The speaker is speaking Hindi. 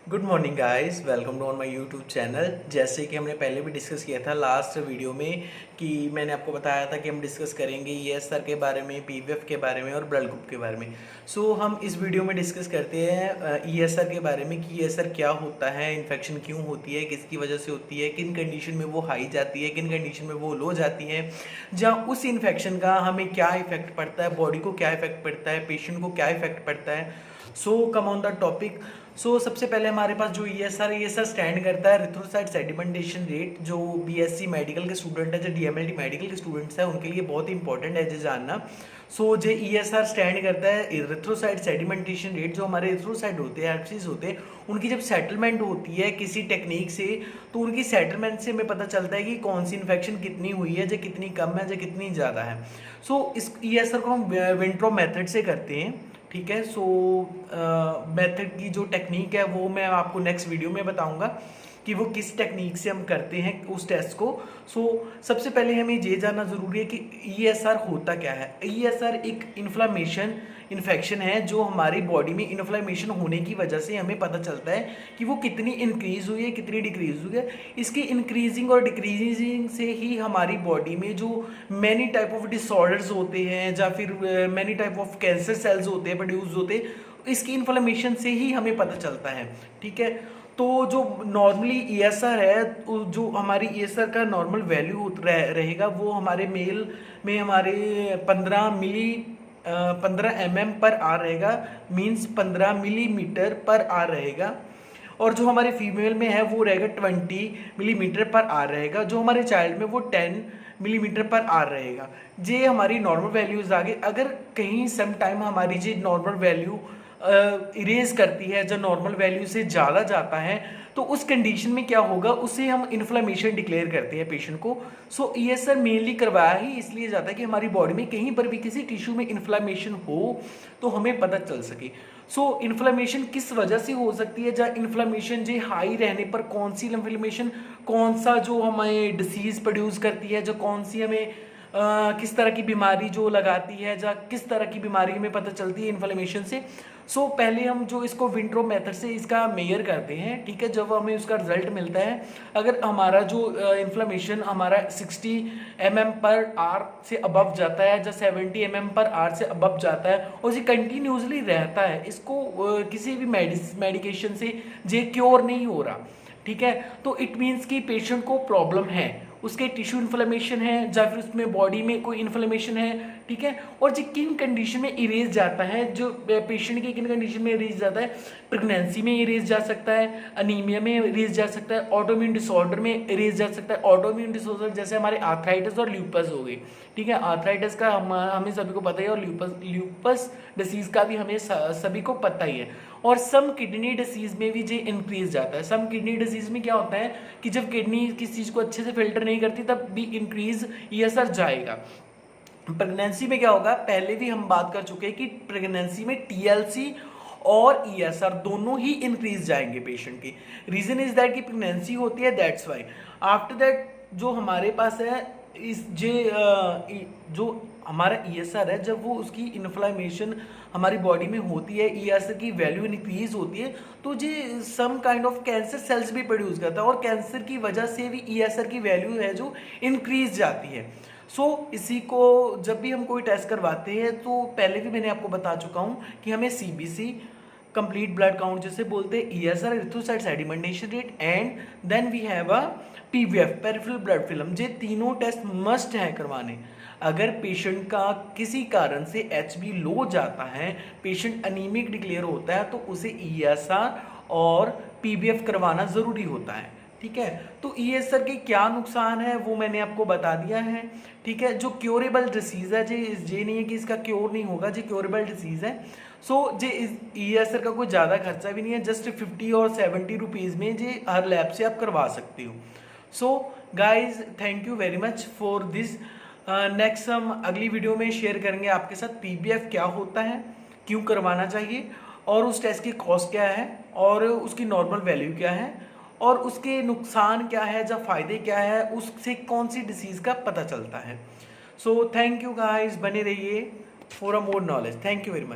Good morning guys, welcome to on my YouTube channel. जैसे कि हमने पहले भी डिस्कस किया था लास्ट वीडियो में कि मैंने आपको बताया था कि हम डिस्कस करेंगे ईएसआर के बारे में, पीवीएफ के बारे में और ब्लड ग्रुप के बारे में। सो हम इस वीडियो में डिस्कस करते हैं ईएसआर के बारे में कि ईएसआर क्या होता है, इन्फेक्शन क्यों होती है, किसकी वजह से होती है, किन कंडीशन में वो हाई जाती है, किन कंडीशन में वो लो जाती है, जहाँ उस इन्फेक्शन का हमें क्या इफेक्ट पड़ता है, बॉडी को क्या इफेक्ट पड़ता है, पेशेंट को क्या इफेक्ट पड़ता है। सो कम ऑन द टॉपिक। सबसे पहले हमारे पास जो ईएसआर स्टैंड करता है इरिथ्रोसाइट सेडिमेंटेशन रेट। जो बीएससी मेडिकल के स्टूडेंट है, जो डीएमएलटी मेडिकल के स्टूडेंट्स हैं, उनके लिए बहुत इंपॉर्टेंट है जो जानना। जो ईएसआर स्टैंड करता है इरिथ्रोसाइट सेडिमेंटेशन रेट। जो हमारे इरिथ्रोसाइट होते हैं, एप्सिस होते हैं, उनकी जब सेटलमेंट होती है किसी टेक्निक से, तो उनकी सेटलमेंट से हमें पता चलता है कि कौन सी इन्फेक्शन कितनी हुई है, जो कितनी कम है, जो कितनी ज़्यादा है। इस ईएसआर को हम विंट्रो मेथड से करते हैं। ठीक है। मेथड की जो टेक्निक है वो मैं आपको नेक्स्ट वीडियो में बताऊंगा कि वो किस टेक्निक से हम करते हैं उस टेस्ट को। सबसे पहले हमें ये जानना ज़रूरी है कि ईएसआर होता क्या है। ईएसआर एक इन्फेक्शन है जो हमारी बॉडी में इन्फ्लेमेशन होने की वजह से हमें पता चलता है कि वो कितनी इंक्रीज़ हुई है, कितनी डिक्रीज़ हुई है। इसकी इंक्रीजिंग और डिक्रीजिंग से ही हमारी बॉडी में जो मैनी टाइप ऑफ डिसऑर्डर्स होते हैं या फिर many type of cancer sales होते हैं, प्रोड्यूस होते हैं, इसकी इन्फ्लेमेशन से ही हमें पता चलता है। ठीक है। तो जो नॉर्मली ईएसआर है, जो हमारी ईएसआर का नॉर्मल वैल्यू रहेगा वो हमारे मेल में हमारे 15 mm पर आर रहेगा, मीन्स 15 मिलीमीटर पर आर रहेगा। और जो हमारे फीमेल में है वो रहेगा 20 मिलीमीटर पर आर रहेगा। जो हमारे चाइल्ड में वो 10 मिलीमीटर पर आर रहेगा। ये हमारी नॉर्मल वैल्यूज आ गई। अगर कहीं सम टाइम हमारी जो नॉर्मल वैल्यू इरेज करती है, जो नॉर्मल वैल्यू से ज़्यादा जाता है, तो उस कंडीशन में क्या होगा, उसे हम इन्फ्लेमेशन डिक्लेयर करते हैं पेशेंट को। ईएसआर मेनली करवाया ही इसलिए जाता है कि हमारी बॉडी में कहीं पर भी किसी टिश्यू में इन्फ्लेमेशन हो तो हमें पता चल सके। इन्फ्लेमेशन किस वजह से हो सकती है, जहाँ इन्फ्लेमेशन जो हाई रहने पर कौन सी इन्फ्लेमेशन, कौन सा जो हमें डिसीज प्रोड्यूस करती है, जो कौन सी हमें किस तरह की बीमारी जो लगाती है, या किस तरह की बीमारी हमें पता चलती है इन्फ्लेमेशन से। पहले हम जो इसको विंट्रो मेथड से इसका मेयर करते हैं। ठीक है। जब हमें उसका रिजल्ट मिलता है, अगर हमारा जो इन्फ्लेमेशन हमारा 60 mm पर आर से अबव जाता है, या 70 mm पर आर से अबव जाता है और ये कंटिन्यूसली रहता है, इसको किसी भी मेडिकेशन से ये क्योर नहीं हो रहा। ठीक है। तो इट मीन्स कि पेशेंट को प्रॉब्लम है, उसके टिश्यू इन्फ्लेमेशन है, या फिर उसमें बॉडी में कोई इन्फ्लेमेशन है। ठीक है। और जो किन कंडीशन में इरेज जाता है, जो पेशेंट की किन कंडीशन में इरेज जाता है, प्रेगनेंसी में इरेज जा सकता है, अनीमिया में इरेज जा सकता है, ऑटोइम्यून डिसऑर्डर में इरेज जा सकता है। ऑटोइम्यून डिसऑर्डर जैसे हमारे आर्थराइटिस और ल्यूपस हो गई। ठीक है। आर्थराइटिस का हमें सभी को पता ही है, और ल्यूपस डिसीज का भी हमें सभी को पता ही है। और सम किडनी डिसीज में भी ये इंक्रीज जाता है। सम किडनी डिसीज में क्या होता है कि जब किडनी किसी चीज़ को अच्छे से फिल्टर नहीं करती तब भी इंक्रीज ईएसआर जाएगा। प्रेगनेंसी में क्या होगा, पहले भी हम बात कर चुके हैं कि प्रेगनेंसी में टीएलसी और ईएसआर दोनों ही इंक्रीज जाएंगे पेशेंट की। रीजन इज दैट कि प्रेगनेंसी होती है, दैट्स वाई। आफ्टर दैट जो हमारे पास है जो हमारा ईएसआर है, जब वो उसकी इन्फ्लेमेशन हमारी बॉडी में होती है, ईएसआर की वैल्यू इंक्रीज होती है, तो ये some kind of cancer cells भी प्रोड्यूस करता है, और कैंसर की वजह से भी ईएसआर की वैल्यू है जो इंक्रीज जाती है। इसी को जब भी हम कोई टेस्ट करवाते हैं, तो पहले भी मैंने आपको बता चुका हूँ कि हमें सीबीसी, कंप्लीट ब्लड काउंट जिसे बोलते हैं, ESR erythrocyte sedimentation rate, and then we have a PVF, peripheral blood film. ये तीनों टेस्ट मस्ट है करवाने। अगर पेशेंट का किसी कारण से एचबी लो जाता है, पेशेंट अनीमिक डिक्लेयर होता है, तो उसे ईएसआर और पीवीएफ करवाना ज़रूरी होता है। ठीक है। तो ईएसआर के क्या नुकसान है वो मैंने आपको बता दिया है। ठीक है। जो क्योरेबल डिसीज़ है, ये नहीं है कि इसका क्योर नहीं होगा, जो क्योरेबल डिसीज़ है। जे ईएसआर का कोई ज़्यादा खर्चा भी नहीं है, जस्ट 50 और 70 रुपीज़ में जे हर लैब से आप करवा सकते हो। Guys, thank you very much for this. Next हम अगली वीडियो में शेयर करेंगे आपके साथ पीबीएफ क्या होता है, क्यों करवाना चाहिए, और उस टेस्ट की कॉस्ट क्या है, और उसकी नॉर्मल वैल्यू क्या है, और उसके नुकसान क्या है या फ़ायदे क्या है, उससे कौन सी डिसीज़ का पता चलता है। थैंक यू गाइस, बने रहिए for a more knowledge. Thank you very much.